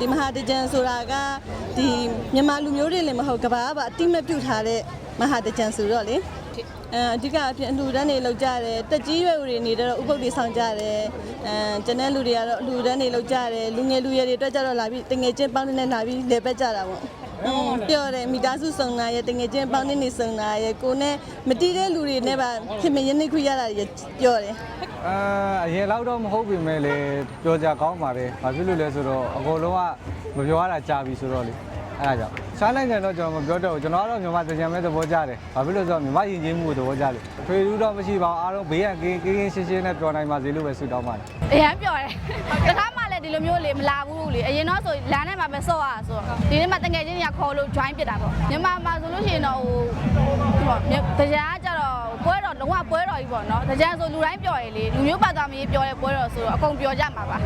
ဒီမဟာတကြံဆိုတာကဒီမြန်မာလူမျိုးတွေလည်းမဟုတ်ကဘာပါအတိမပြုတ်ထားတဲ့မဟာတကြံဆိုတော့လေအဓိကအဖြစ်အလှူဒန်းနေလောက်ကြတယ်တက်ကြီးရွယ်တွေနေတော့ဥပုပ်တွေဆောင်ကြတယ်ကျန်တဲ့လူတွေကတော့အလှူဒန်းနေလောက်ကြတယ်လူငယ်လူရွယ်တွေအတွက်ကြတော့လာပြီးတငယ်ချင်းပေါင်းနေလာပြီးလေပက်ကြတာပေါ့ပြောတယ်မိသားစုစုံလာရဲ့တငယ်ချင်းပေါင်းနေစုံလာရဲ့ကိုနဲ့မတီးတဲ့လူတွေနဲ့ပါခင်မရင်းနှီးခွေရတာပြောတယ်အရင်လောက်တော့မဟုတ်ပြီမဲ့လေပြောကြကောင်းပါတယ်ဘာဖြစ်လို့လဲဆိုတော့အကုန်လုံးကမပြောရတာကြာပြီဆိုတော့လေအဲ့ဒါကြောင့်ရှားနိုင်ငံတော့ကျွန်တော်မပြောတော့ဘူးကျွန်တော်ကတော့မြန်မာတကြံမဲ့သဘောကျတယ်ဘာဖြစ်လို့ဆိုတော့မြန်မာယဉ်ကျေးမှုကိုသဘောကျတယ်ထွေထူးတော့မရှိပါဘူးအားလုံးဘေးရန်ကင်းရှင်းရှင်းနဲ့ပြောနိုင်ပါစေလို့ပဲဆုတောင်းပါတယ်အရန်ပြောတယ်တခါမှလည်းဒီလိုမျိုးလေမလာဘူးလေအရင်တော့ဆိုလမ်းထဲမှာပဲဆော့ရဆိုတော့ဒီနေ့မှတကယ်ချင်းတွေကခေါ်လို့ join ပြစ်တာပေါ့မြန်မာမှာဆိုလို့ရှိရင်တော့ဟိုတရားကြတော့ပွဲတော်လုံးဝပွဲတော်ကြီးပေါ့နော်တရားဆိုလူတိုင်းပြောရလေလူမျိုးဘာသာမရေးပြောရဲပွဲတော်ဆိုတော့အကုန်ပြောကြမှာပါ